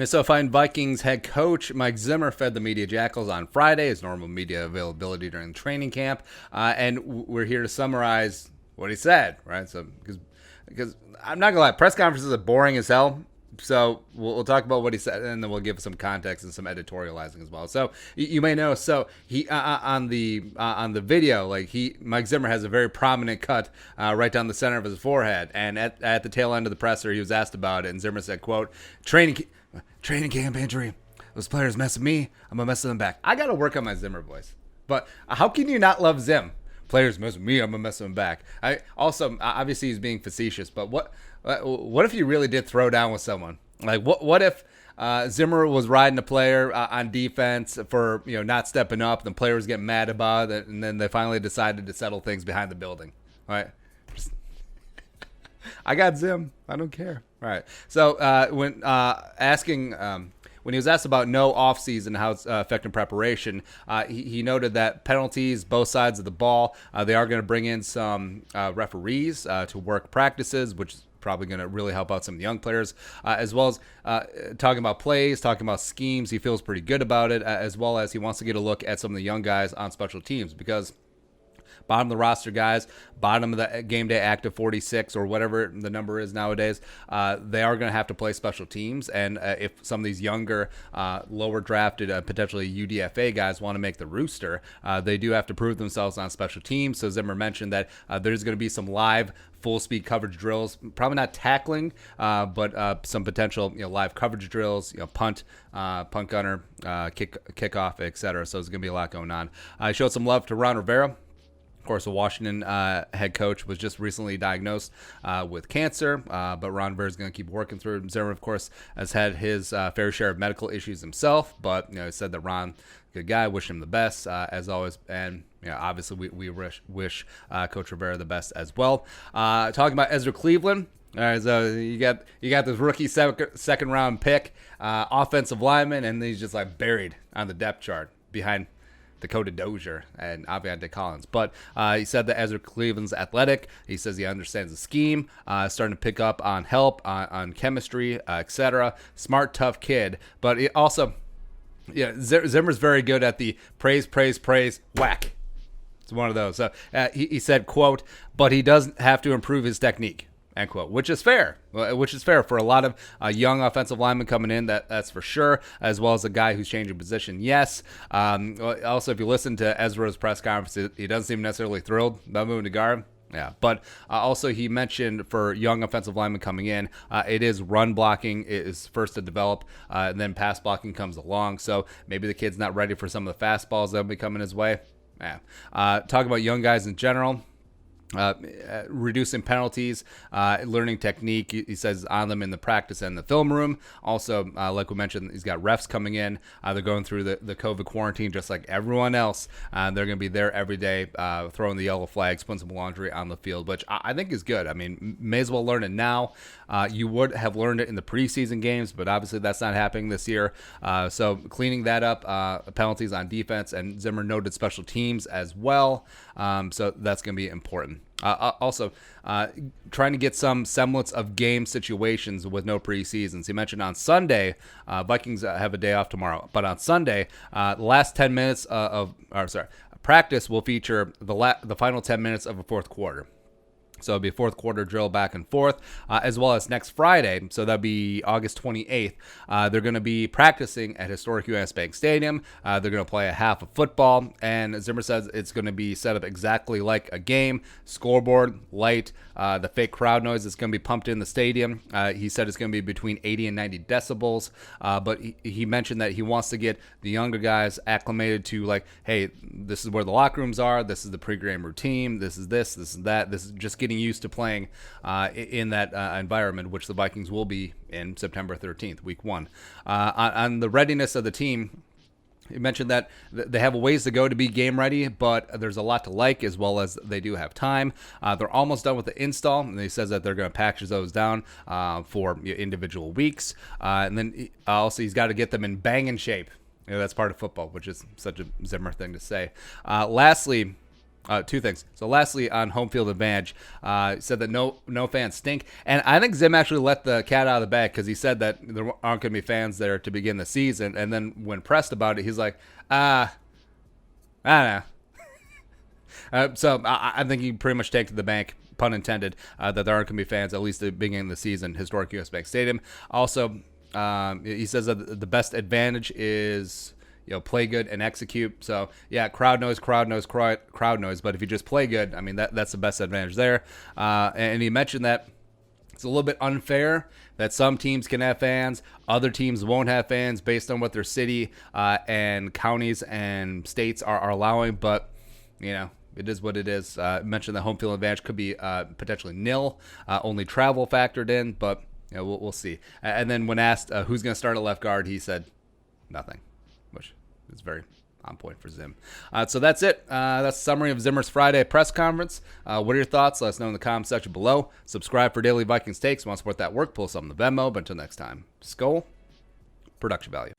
Minnesota Vikings head coach Mike Zimmer fed the media jackals on Friday, his normal media availability during training camp, and we're here to summarize what he said. Right, so because I'm not gonna lie, press conferences are boring as hell. So we'll talk about what he said, and then we'll give some context and some editorializing as well. So you may know. So he on the video, Mike Zimmer has a very prominent cut right down the center of his forehead, and at the tail end of the presser, he was asked about it, and Zimmer said, "quote Training camp injury. Those players mess with me. I'm gonna mess with them back. I gotta work on my Zimmer voice, but how can you not love Zim? Players mess with me. I'm gonna mess with them back. I also obviously he's being facetious, but what if you really did throw down with someone? Like what if Zimmer was riding a player on defense for not stepping up, and the players get mad about it, and then they finally decided to settle things behind the building, right? I got Zim. I don't care. All right. So when he was asked about no offseason, how it's affecting preparation, he noted that penalties, both sides of the ball, they are going to bring in some referees to work practices, which is probably going to really help out some of the young players, as well as talking about plays, talking about schemes. He feels pretty good about it, as well as he wants to get a look at some of the young guys on special teams, because bottom of the roster guys, bottom of the game day active 46 or whatever the number is nowadays, they are going to have to play special teams. And if some of these younger, lower drafted, potentially UDFA guys want to make the rooster, they do have to prove themselves on special teams. So Zimmer mentioned that there's going to be some live full speed coverage drills, probably not tackling, but some potential live coverage drills, punt gunner, kickoff, etc. So there's going to be a lot going on. I showed some love to Ron Rivera. Of course, the Washington head coach was just recently diagnosed with cancer, but Ron Rivera is going to keep working through it. Zimmer, of course, has had his fair share of medical issues himself, but he said that Ron, good guy, wish him the best as always, and obviously we wish Coach Rivera the best as well. Talking about Ezra Cleveland. All right, so you got this rookie second round pick, offensive lineman, and he's just like buried on the depth chart behind Dakota Dozier and Aviante Collins. But he said that Ezra Cleveland's athletic. He says he understands the scheme, starting to pick up on help, on chemistry, etc. Smart, tough kid. But it also, Zimmer's very good at the praise, whack. It's one of those. So he said, quote, but he doesn't have to improve his technique. End quote, which is fair for a lot of young offensive linemen coming in, that's for sure, as well as a guy who's changing position. Yes. Also, if you listen to Ezra's press conference, he doesn't seem necessarily thrilled about moving to guard. Yeah, but also he mentioned for young offensive linemen coming in, it is run blocking is first to develop, and then pass blocking comes along. So maybe the kid's not ready for some of the fastballs that'll be coming his way. Yeah. Talking about young guys in general. Reducing penalties, learning technique. He says on them in the practice and the film room. Also, like we mentioned, he's got refs coming in. They're going through the COVID quarantine just like everyone else. They're going to be there every day, throwing the yellow flags, putting some laundry on the field, which I think is good. I mean, may as well learn it now. You would have learned it in the preseason games, but obviously that's not happening this year. So cleaning that up, penalties on defense, and Zimmer noted special teams as well. So that's going to be important. Also, trying to get some semblance of game situations with no preseasons. He mentioned on Sunday, Vikings have a day off tomorrow, but on Sunday, the last 10 minutes practice will feature the final 10 minutes of a fourth quarter. So it'll be a fourth quarter drill back and forth, as well as next Friday. So that'll be August 28th. They're going to be practicing at historic US Bank Stadium. They're going to play a half of football. And Zimmer says it's going to be set up exactly like a game. Scoreboard, light, the fake crowd noise that's going to be pumped in the stadium. He said it's going to be between 80 and 90 decibels. But he mentioned that he wants to get the younger guys acclimated to, like, hey, this is where the locker rooms are. This is the pregame routine. This is that. This is just getting used to playing in that environment, which the Vikings will be in September 13th, week 1. On the readiness of the team, you mentioned that they have a ways to go to be game ready, but there's a lot to like, as well as they do have time. They're almost done with the install, and he says that they're going to package those down for individual weeks. And then also he's got to get them in banging shape. That's part of football, which is such a Zimmer thing to say. Lastly, Two things. So, lastly, on home field advantage, he said that no fans stink, and I think Zim actually let the cat out of the bag because he said that there aren't going to be fans there to begin the season, and then when pressed about it, he's like, I don't know. So I think he pretty much take to the bank, pun intended, that there aren't going to be fans at least at the beginning of the season, historic US Bank Stadium. Also, he says that the best advantage is play good and execute. So yeah, crowd noise. But if you just play good, I mean that's the best advantage there. And he mentioned that it's a little bit unfair that some teams can have fans, other teams won't have fans based on what their city and counties and states are allowing. But it is what it is. Mentioned the home field advantage could be potentially nil, only travel factored in, but we'll see. And then when asked who's going to start at left guard, he said nothing, which is very on point for Zim. So that's it. That's a summary of Zimmer's Friday press conference. What are your thoughts? Let us know in the comment section below. Subscribe for daily Vikings takes. Want to support that work? Pull us up on the Venmo. But until next time, Skol, production value.